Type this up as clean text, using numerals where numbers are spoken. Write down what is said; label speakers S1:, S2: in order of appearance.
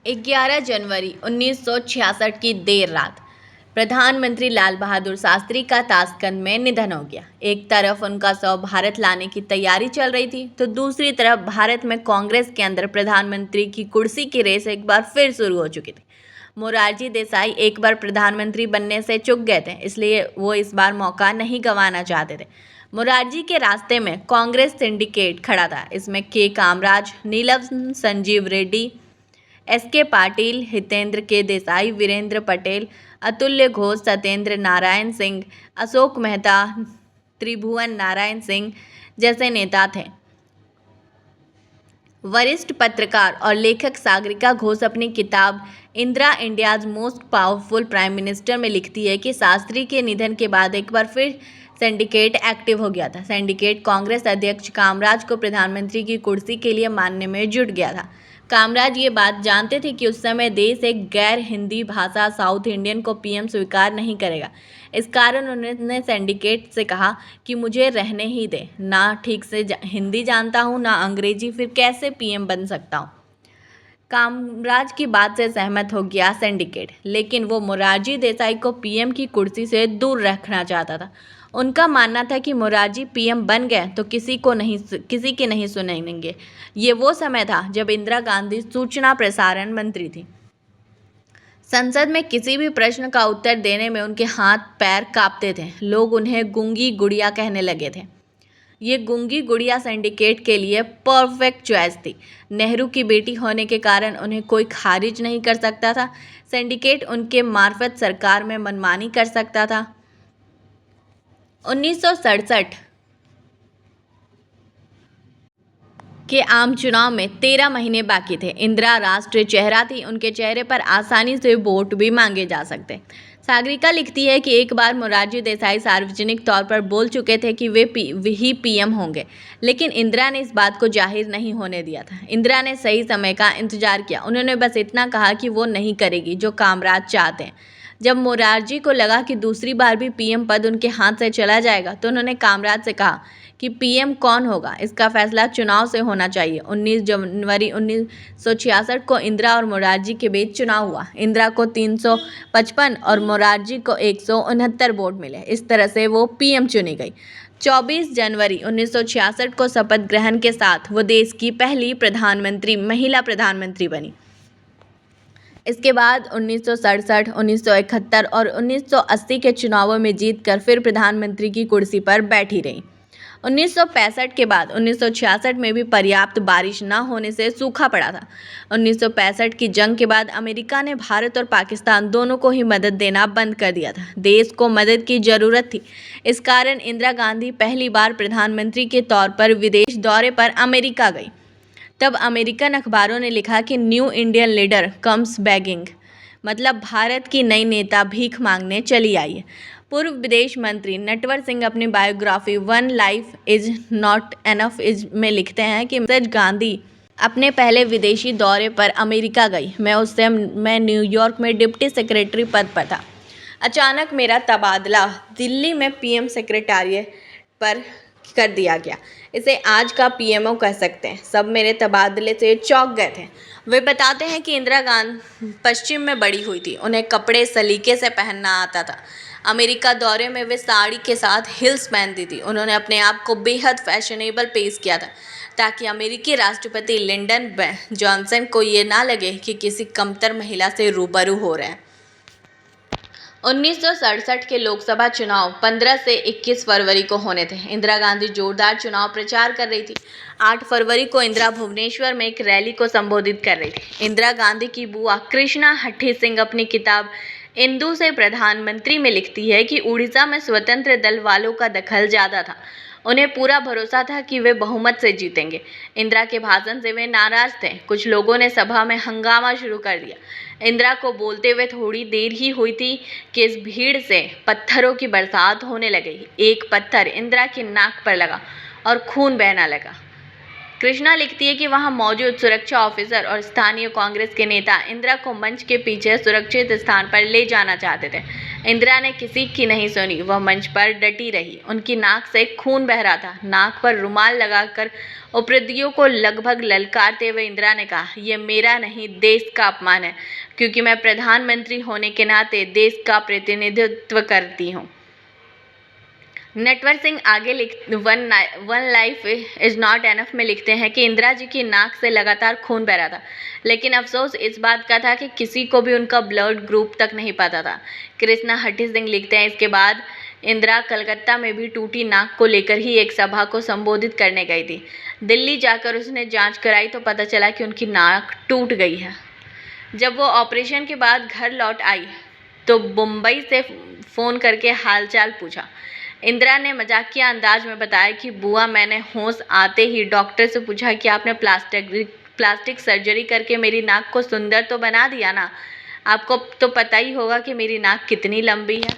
S1: 11 जनवरी 1966 की देर रात प्रधानमंत्री लाल बहादुर शास्त्री का ताशकंद में निधन हो गया। एक तरफ उनका शव भारत लाने की तैयारी चल रही थी, तो दूसरी तरफ भारत में कांग्रेस के अंदर प्रधानमंत्री की कुर्सी की रेस एक बार फिर शुरू हो चुकी थी। मोरारजी देसाई एक बार प्रधानमंत्री बनने से चूक गए थे, इसलिए वो इस बार मौका नहीं गंवाना चाहते थे। मोरारजी के रास्ते में कांग्रेस सिंडिकेट खड़ा था। इसमें के कामराज, नीलम संजीव रेड्डी, एस.के. पाटिल, हितेंद्र के देसाई, वीरेंद्र पटेल, अतुल्य घोष, सत्येंद्र नारायण सिंह, अशोक मेहता, त्रिभुवन नारायण सिंह जैसे नेता थे। वरिष्ठ पत्रकार और लेखक सागरिका घोष अपनी किताब Indira India's most powerful prime minister में लिखती है कि शास्त्री के निधन के बाद एक बार फिर सिंडिकेट एक्टिव हो गया था। सिंडिकेट कांग्रेस अध्यक्ष कामराज को प्रधानमंत्री की कुर्सी के लिए मानने में जुट गया था। कामराज ये बात जानते थे कि उस समय देश एक गैर हिंदी भाषा साउथ इंडियन को पीएम स्वीकार नहीं करेगा। इस कारण उन्होंने सिंडिकेट से कहा कि मुझे रहने ही दे, ना ठीक से हिंदी जानता हूँ ना अंग्रेजी, फिर कैसे पीएम बन सकता हूँ। कामराज की बात से सहमत हो गया सिंडिकेट, लेकिन वो मोरारजी देसाई को पीएम की कुर्सी से दूर रखना चाहता था। उनका मानना था कि मोरारजी पीएम बन गए तो किसी की नहीं सुनेंगे। ये वो समय था जब इंदिरा गांधी सूचना प्रसारण मंत्री थी। संसद में किसी भी प्रश्न का उत्तर देने में उनके हाथ पैर कांपते थे। लोग उन्हें गूंगी गुड़िया कहने लगे थे। ये गूंगी गुड़िया सिंडिकेट के लिए परफेक्ट चॉइस थी। नेहरू की बेटी होने के कारण उन्हें कोई खारिज नहीं कर सकता था। सिंडिकेट उनके मार्फत सरकार में मनमानी कर सकता था। 1967 के आम चुनाव में 13 महीने बाकी थे। इंदिरा राष्ट्रीय चेहरा थी, उनके चेहरे पर आसानी से वोट भी मांगे जा सकते। सागरिका लिखती है कि एक बार मोरारजी देसाई सार्वजनिक तौर पर बोल चुके थे कि वे ही पीएम होंगे, लेकिन इंदिरा ने इस बात को जाहिर नहीं होने दिया था। इंदिरा ने सही समय का इंतजार किया। उन्होंने बस इतना कहा कि वो नहीं करेगी जो कामराज चाहते हैं। जब मोरारजी को लगा कि दूसरी बार भी पीएम पद उनके हाथ से चला जाएगा, तो उन्होंने कामराज से कहा कि पीएम कौन होगा इसका फैसला चुनाव से होना चाहिए। 19 जनवरी 1966 को इंदिरा और मोरारजी के बीच चुनाव हुआ। इंदिरा को 355 और मोरारजी को 169 वोट मिले। इस तरह से वो पीएम चुनी गई। 24 जनवरी 1966 को शपथ ग्रहण के साथ वो देश की पहली महिला प्रधानमंत्री बनी। इसके बाद 1967, 1971 और 1980 के चुनावों में जीतकर फिर प्रधानमंत्री की कुर्सी पर बैठी रही। 1965 के बाद 1966 में भी पर्याप्त बारिश न होने से सूखा पड़ा था। 1965 की जंग के बाद अमेरिका ने भारत और पाकिस्तान दोनों को ही मदद देना बंद कर दिया था। देश को मदद की जरूरत थी। इस कारण इंदिरा गांधी पहली बार प्रधानमंत्री के तौर पर विदेश दौरे पर अमेरिका गई। तब अमेरिकन अखबारों ने लिखा कि new Indian leader comes bagging, मतलब भारत की नई नेता भीख मांगने चली आई है। पूर्व विदेश मंत्री नटवर सिंह अपनी biography one life is not enough is में लिखते हैं कि मिसेज गांधी अपने पहले विदेशी दौरे पर अमेरिका गई। मैं न्यूयॉर्क में डिप्टी सेक्रेटरी पद पर था। अचानक मेरा तबादला दिल्ली में पीएम सेक्रेटारिएट पर कर दिया गया। इसे आज का पीएमओ कह सकते हैं। सब मेरे तबादले से चौंक गए थे। वे बताते हैं कि इंदिरा गांधी पश्चिम में बड़ी हुई थी। उन्हें कपड़े सलीके से पहनना आता था। अमेरिका दौरे में वे साड़ी के साथ हिल्स पहनती थी। उन्होंने अपने आप को बेहद फैशनेबल पेश किया था, ताकि अमेरिकी राष्ट्रपति लिंडन जॉनसन को ये ना लगे कि किसी कमतर महिला से रूबरू हो रहे हैं। 1967 के लोकसभा चुनाव 15 से 21 फरवरी को होने थे। इंदिरा गांधी जोरदार चुनाव प्रचार कर रही थी। 8 फरवरी को इंदिरा भुवनेश्वर में एक रैली को संबोधित कर रही थी। इंदिरा गांधी की बुआ कृष्णा हठी सिंह अपनी किताब इंदु से प्रधानमंत्री में लिखती है कि उड़ीसा में स्वतंत्र दल वालों का दखल ज़्यादा था। उन्हें पूरा भरोसा था कि वे बहुमत से जीतेंगे। इंदिरा के भाषण से वे नाराज थे। कुछ लोगों ने सभा में हंगामा शुरू कर दिया। इंदिरा को बोलते हुए थोड़ी देर ही हुई थी कि इस भीड़ से पत्थरों की बरसात होने लगी। एक पत्थर इंदिरा की नाक पर लगा और खून बहना लगा। कृष्णा लिखती है कि वहां मौजूद सुरक्षा ऑफिसर और स्थानीय कांग्रेस के नेता इंदिरा को मंच के पीछे सुरक्षित स्थान पर ले जाना चाहते थे। इंदिरा ने किसी की नहीं सुनी, वह मंच पर डटी रही। उनकी नाक से खून बह रहा था। नाक पर रुमाल लगाकर उपद्रवियों को लगभग ललकारते हुए इंदिरा ने कहा, यह मेरा नहीं, देश का अपमान है, क्योंकि मैं प्रधानमंत्री होने के नाते देश का प्रतिनिधित्व करती हूँ। नटवर सिंह आगे one life is not enough में लिखते हैं कि इंदिरा जी की नाक से लगातार खून बह रहा था, लेकिन अफसोस इस बात का था कि किसी को भी उनका ब्लड ग्रुप तक नहीं पता था। कृष्णा हट्टी सिंह लिखते हैं, इसके बाद इंदिरा कलकत्ता में भी टूटी नाक को लेकर ही एक सभा को संबोधित करने गई थी। दिल्ली जाकर उसने जांच कराई तो पता चला कि उनकी नाक टूट गई है। जब वो ऑपरेशन के बाद घर लौट आई तो मुंबई से फ़ोन करके हालचाल पूछा। इंदिरा ने मजाकिया अंदाज में बताया कि बुआ, मैंने होश आते ही डॉक्टर से पूछा कि आपने प्लास्टिक सर्जरी करके मेरी नाक को सुंदर तो बना दिया ना। आपको तो पता ही होगा कि मेरी नाक कितनी लंबी है।